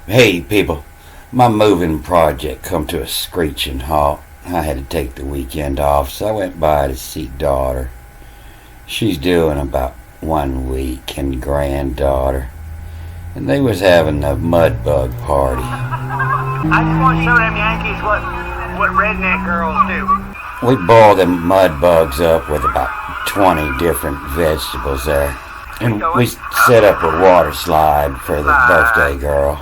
Hey people, my moving project come to a screeching halt. I had to take the weekend off, so I went by to see daughter. She's doing about 1 week and granddaughter, and they was having a mud bug party. I just want to show them Yankees what redneck girls do. We boiled them mud bugs up with about 20 different vegetables there, and we set up a water slide for the birthday girl.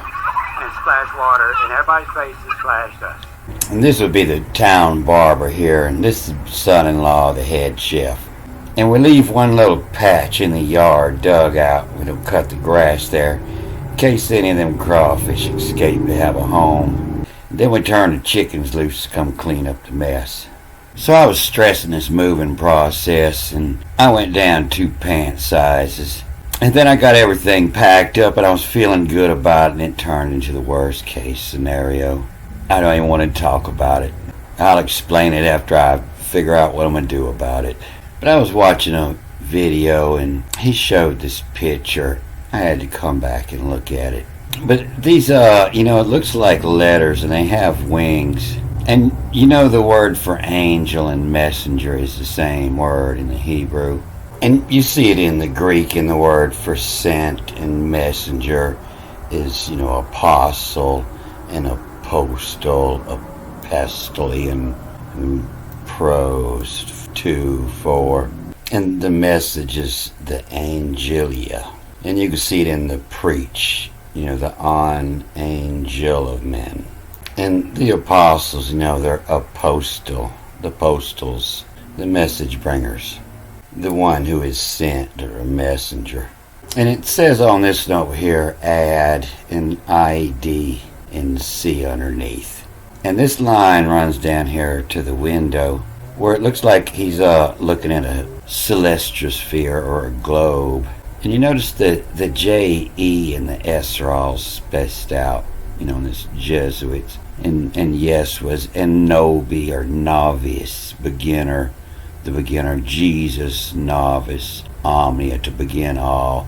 And splash water in everybody's faces, flashed us. And this would be the town barber here, and this is son-in-law, the head chef. And we leave one little patch in the yard dug out. We don't cut the grass there in case any of them crawfish escape to have a home. Then we turn the chickens loose to come clean up the mess. So I was stressing this moving process, and I went down 2 pant sizes. And then I got everything packed up, and I was feeling good about it, and it turned into the worst case scenario. I don't even want to talk about it. I'll explain it after I figure out what I'm going to do about it. But I was watching a video, and he showed this picture. I had to come back and look at it. But these, it looks like letters, and they have wings. And the word for angel and messenger is the same word in the Hebrew. And you see it in the Greek, in the word for sent and messenger is, apostle and apostle, apostolian, and pros, 2, 4. And the message is the angelia. And you can see it in the preach, the on angel of men. And the apostles, they're apostle, the apostles, the message bringers, the one who is sent or a messenger. And it says on this note here, add an ID and C underneath. And this line runs down here to the window where it looks like he's looking at a celestial sphere or a globe. And you notice that the J, E, and the S are all spaced out, in this Jesuits. And yes was Enobi or novice, beginner, the beginner, Jesus, novice, omnia, to begin all.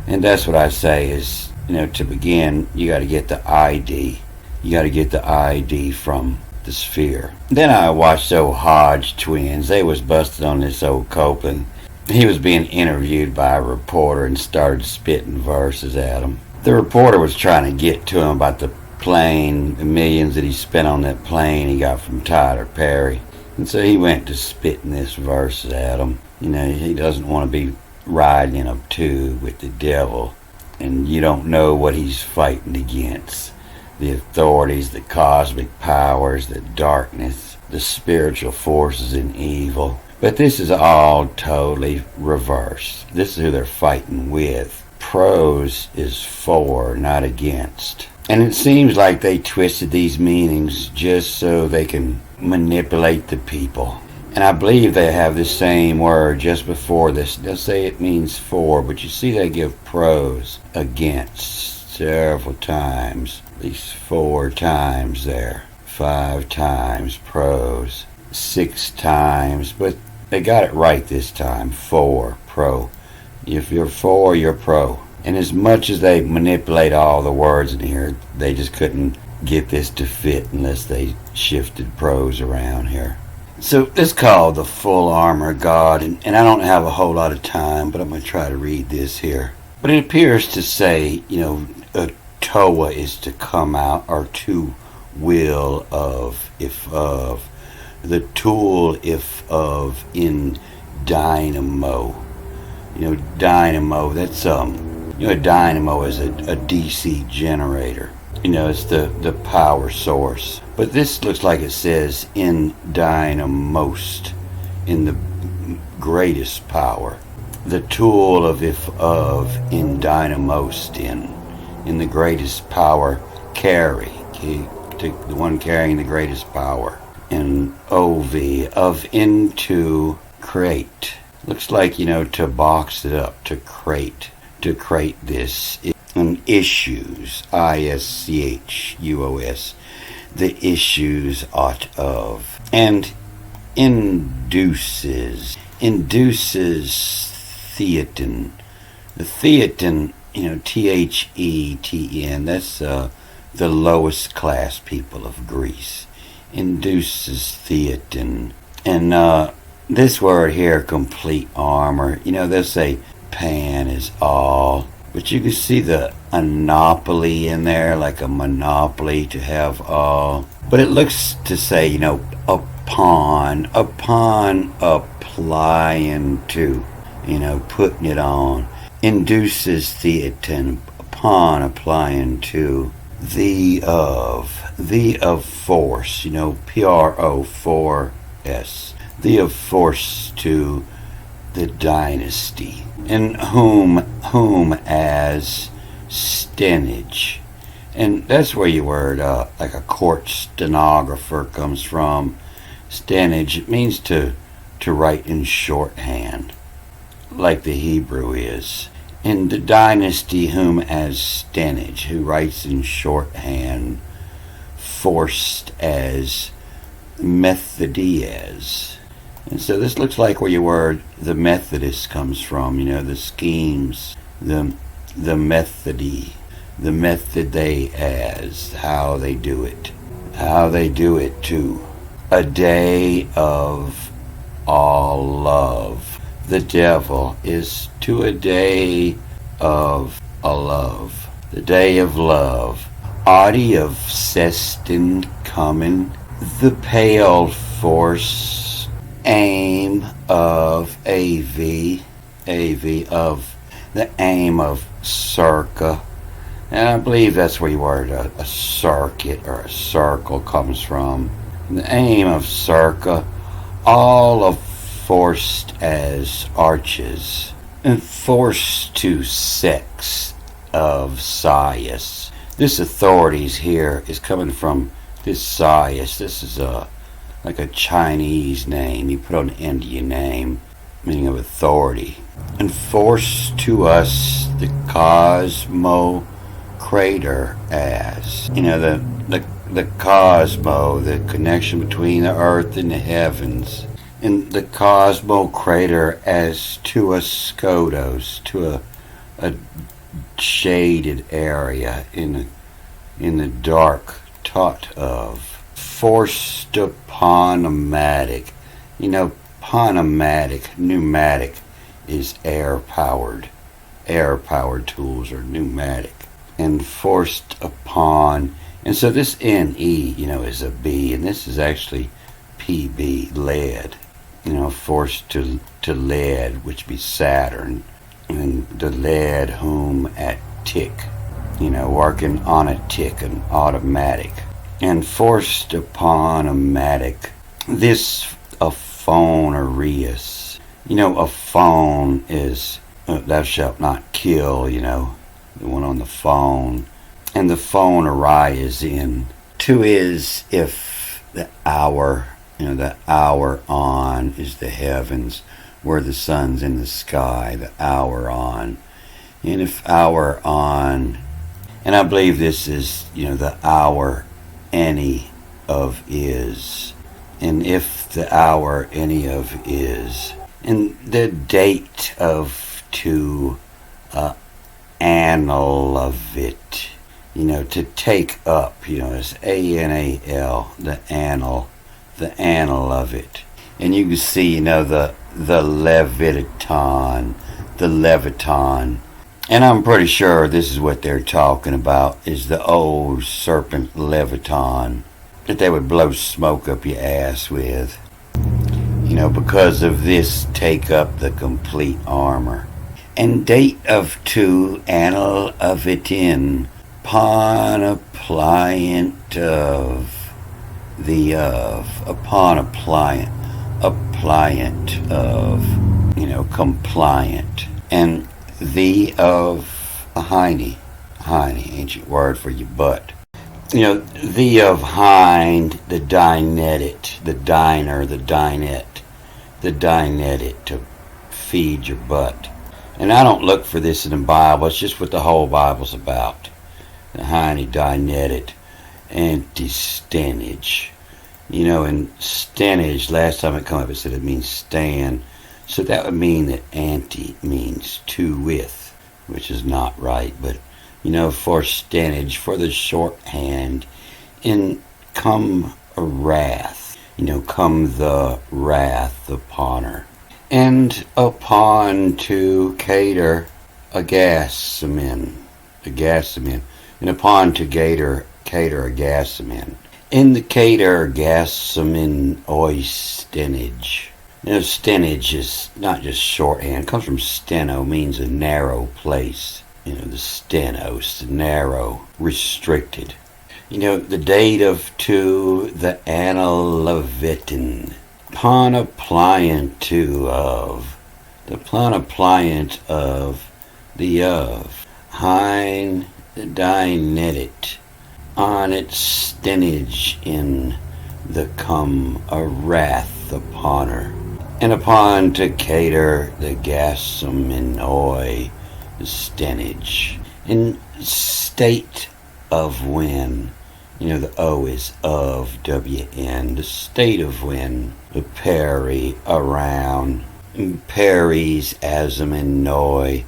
And that's what I say is, to begin, you got to get the ID. You got to get the ID from the sphere. Then I watched the old Hodge twins. They was busted on this old Copeland. He was being interviewed by a reporter and started spitting verses at him. The reporter was trying to get to him about the plane, the millions that he spent on that plane he got from Tyler Perry. And so he went to spitting this verse at him. He doesn't want to be riding in a tube with the devil, and you don't know what he's fighting against. The authorities, the cosmic powers, the darkness, the spiritual forces in evil. But this is all totally reversed. This is who they're fighting with. Pros is for, not against. And it seems like they twisted these meanings just so they can manipulate the people. And I believe they have the same word just before this. They'll say it means for, but you see they give pros, against, several times. At least 4 times there. 5 times pros. 6 times, but they got it right this time. For, pro. If you're for, you're pro. And as much as they manipulate all the words in here, they just couldn't get this to fit unless they shifted pros around here. So this is called the full armor of God, and I don't have a whole lot of time, but I'm going to try to read this here. But it appears to say, a Toa is to come out, or to will of, if of. The tool, if of, in dynamo. Dynamo, that's, a dynamo is a DC generator. It's the power source. But this looks like it says in dynamost, in the greatest power. The tool of, if of, in dynamost, in the greatest power, carry. The one carrying the greatest power. And OV, of, into, crate. Looks like, to box it up, to crate this. And issues, ISCHUOS, the issues ought of. And induces thetan. The thetan, THETN, that's the lowest class people of Greece. Induces theatin. And this word here, complete armor, they'll say pan is all, but you can see the anopoly in there, like a monopoly, to have all. But it looks to say, upon applying to, putting it on. Induces theatin, upon applying to. The of force, P-R-O-4-S. The of force to the dynasty. And whom as stenage. And that's where your word, like a court stenographer, comes from. Stenage, it means to write in shorthand, like the Hebrew is. In the dynasty, whom as stenage, who writes in shorthand, forced as Methodias. And so this looks like where your word the Methodist comes from, the schemes, the methody, the method they as, how they do it too. A day of all love. The devil is to a day of a love. The day of love. Audi of Sestin coming. The pale force. Aim of AV of the aim of circa. And I believe that's where your word a circuit or a circle comes from. The aim of circa. All of forced as arches, and forced to sex of Sias. This authorities here is coming from this Sias. This is like a Chinese name. You put on an Indian name, meaning of authority. And forced to us the cosmo crater as, the cosmo, the connection between the earth and the heavens. In the cosmo crater as to a scotos, to a shaded area in the dark taught of. Forced upon pneumatic. Pneumatic is air powered tools are pneumatic. And forced upon, and so this NE, is a B, and this is actually PB, lead. Forced to lead, which be Saturn, and the lead whom at tick, working on a tick, an automatic, and forced upon a matic. This a phone Arias, a phone is thou shalt not kill, the one on the phone, and the phone Arias in. Two is if the hour. The hour on is the heavens, where the sun's in the sky, the hour on. And if hour on, and I believe this is, the hour any of is. And if the hour any of is. And the date of to annal of it, to take up, it's A-N-A-L, the annal of it. And you can see, the Leviton. And I'm pretty sure this is what they're talking about, is the old serpent Leviton that they would blow smoke up your ass with. Because of this, take up the complete armor. And date of to annal of it in, upon appliant of the of, upon appliant of, compliant. And the of a hiney, ancient word for your butt. The of hind, the dinetit, the diner, the dinette, to feed your butt. And I don't look for this in the Bible, it's just what the whole Bible's about. The hiney, dinetit, anti-stenage. And stenage, last time it came up, it said it means stand. So that would mean that anti means to with, which is not right, but For stenage, for the shorthand, in come a wrath, come the wrath upon her. And upon to cater agassimin, and upon to cater agassimin. In the cater agassimin stenage. Stenage is not just shorthand. It comes from steno, means a narrow place. The stenos, narrow, restricted. The date of to the analavitin. Panapliant to of. The panapliant of the of. Hein the dinetit. On its stenage in the come a wrath upon her. And upon to cater the gasominoi, the stenage. In state of when, the O is of, W-N, the state of when, the peri, around, peris asaminoi,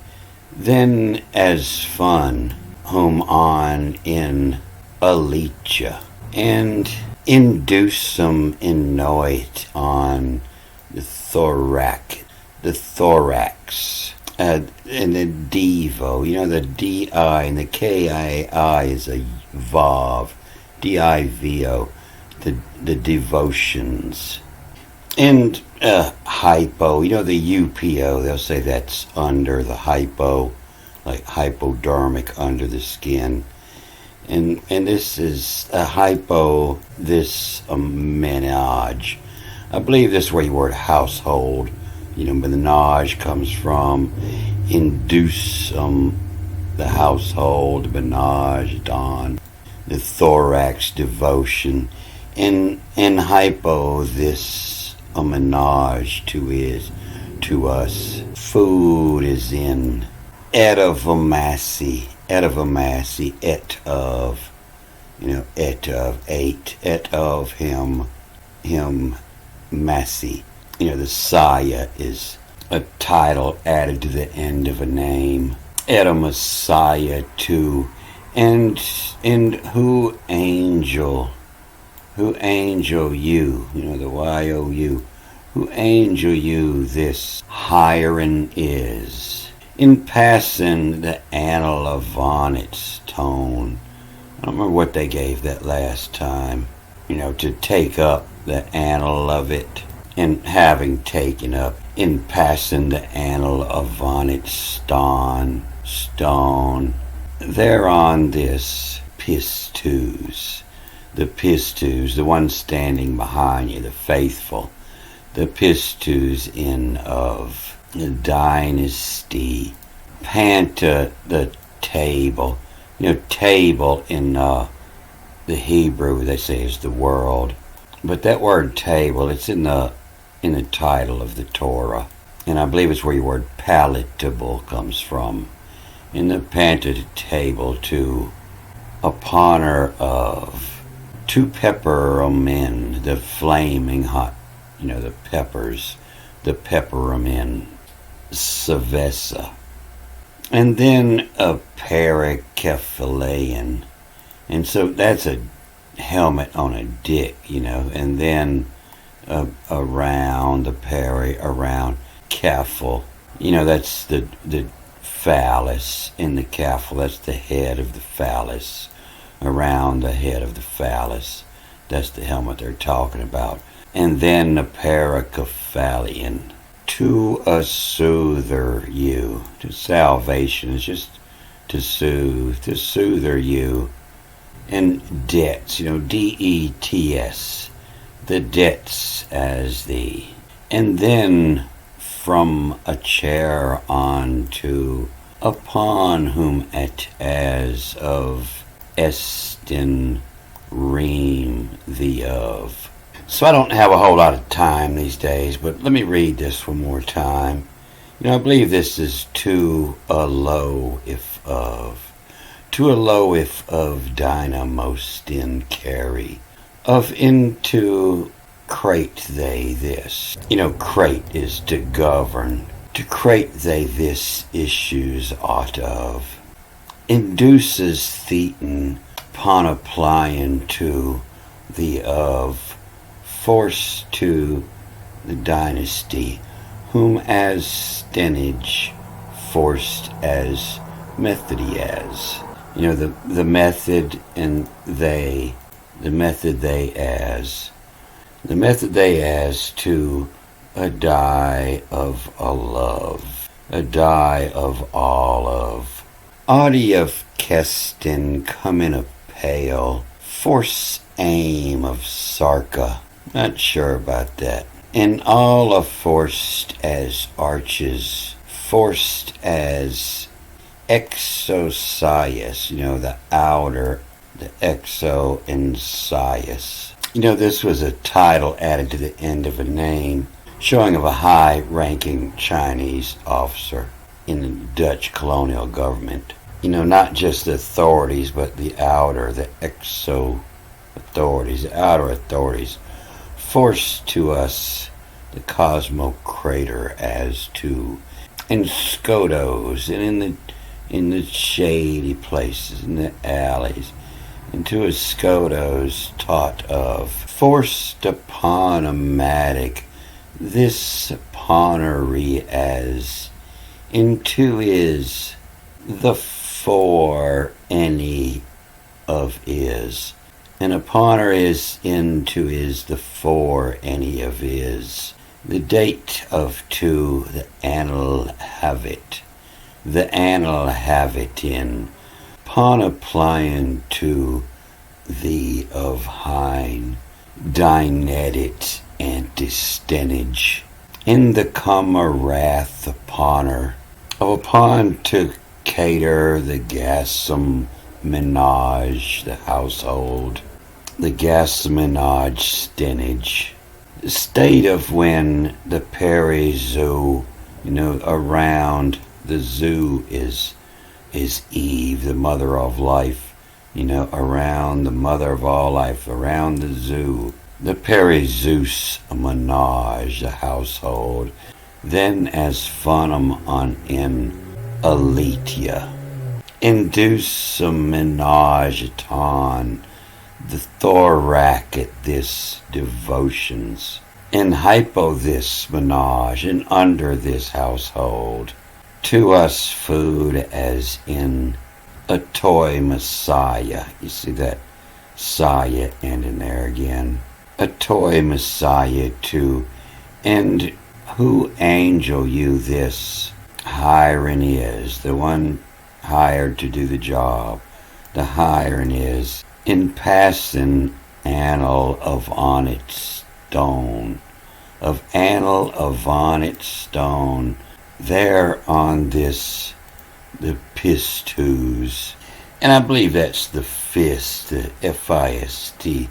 then as fun, whom on in alicia, and inducem innoit on the thorax, and the devo, the D-I and the K-I-I is a vav, D-I-V-O, the devotions. And hypo, the UPO, they'll say that's under the hypo, like hypodermic, under the skin. And this is a hypo, this menage. I believe this is where you word household, but the menage comes from induce the household, menage, don, the thorax, devotion, and hypo, this a menage to us. Food is in etavamasi, et of, et of him, Massey. The Saya is a title added to the end of a name. Et a Messiah too. And who angel you, the Y-O-U, who angel you this hiren is. In passing the annal of on its tone. I don't remember what they gave that last time. To take up the annal of it, and having taken up, in passing the annal of on its stone, thereon this pistus, the one standing behind you, the faithful, the pistus in of the dynasty, panta, the table, table in the Hebrew, they say, is the world. But that word table, it's in the title of the Torah. And I believe it's where your word palatable comes from. In the panta table to upon her of, to pepperomin, the flaming hot, the peppers, the pepperomin, savessa. And then a parakephalean. And so that's a helmet on a dick, and then around the around kephal, that's the phallus in the kephal, that's the head of the phallus, around the head of the phallus, that's the helmet they're talking about. And then the parakephalian, to a soother you, to salvation is just to soother you. And debts, D-E-T-S, the debts as the, and then from a chair on to upon whom et as of estin ream the of. So I don't have a whole lot of time these days, but let me read this one more time. I believe this is to a low if of. To a low if of dynamos in carry. Of into crate they this. Crate is to govern. To crate they this issues ought of. induces thetan panoplion to the of, force to the dynasty, whom as stenage, forced as methodias. The method and they, the method they as, the method they as to a die of a love, a die of all of. Audi of Kestin come in a pale, force aim of Sarka, not sure about that. And all of forced as arches, forced as exosias, the outer, the exo and sias. This was a title added to the end of a name, showing of a high-ranking Chinese officer in the Dutch colonial government. Not just the authorities, but the outer, the exo authorities, the outer authorities, forced to us the cosmocrator as to in Skodos and in the shady places, in the alleys, and to his Skodos taught of, forced upon a matic, this ponery as into is the for any of is, and upon her is into is the for any of is. The date of two, the annal have it in, ponoplion to the of hine, dynedit antistenage, in the comma wrath upon her, upon to cater the gassum menage, the household, the gassmenage stenage, the state of when the peri-zoo, around the zoo is Eve, the mother of life, around the mother of all life, around the zoo, the peri-zeus menage, the household, then as funum on in Aletia, induce a menage ton, the thorac at this devotions, in hypo this menage, and under this household, to us food as in a toy messiah. You see that saya ending there again. A toy messiah to, and who angel you this hiring is, the one hired to do the job. The hiring is in passing annal of on its stone, of annal of on its stone, there on this the pistus, and I believe that's the fist, the F-I-S-T,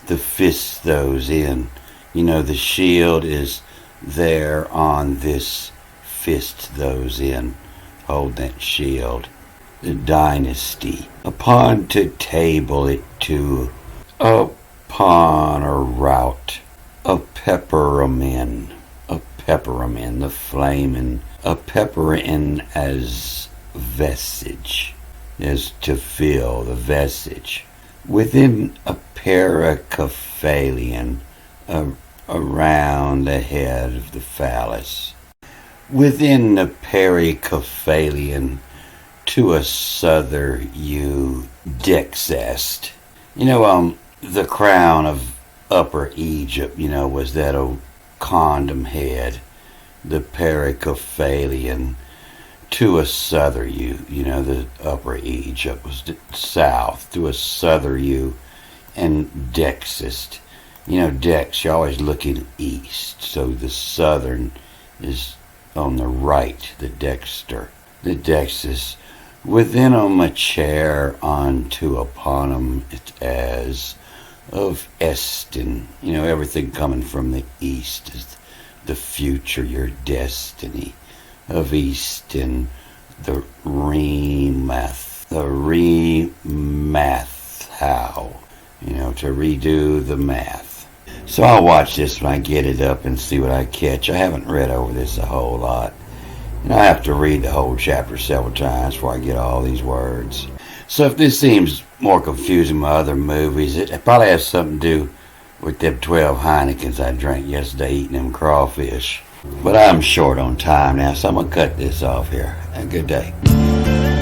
the fist those in. The shield is there on this fist those in, hold that shield. The dynasty, upon to table it to, upon a route, a peppermin, the flamin', a pepperin as vestige, as to fill the vestige, within a pericephalian, around the head of the phallus, within the pericephalian, to a souther you dexest. The crown of Upper Egypt, was that old condom head, the pericephalian, to a souther you, the Upper Egypt was south, to a souther you, and dexest. Dex, you're always looking east, so the southern is on the right, the dexter. The dexus, within a chair onto upon 'em it as of Estin, everything coming from the east is the future, your destiny, of Easton, the remath, how, to redo the math. So I'll watch this when I get it up and see what I catch. I haven't read over this a whole lot. And I have to read the whole chapter several times before I get all these words. So if this seems more confusing than my other movies, it probably has something to do with them 12 Heinekens I drank yesterday eating them crawfish. But I'm short on time now, so I'm going to cut this off here. Have a good day.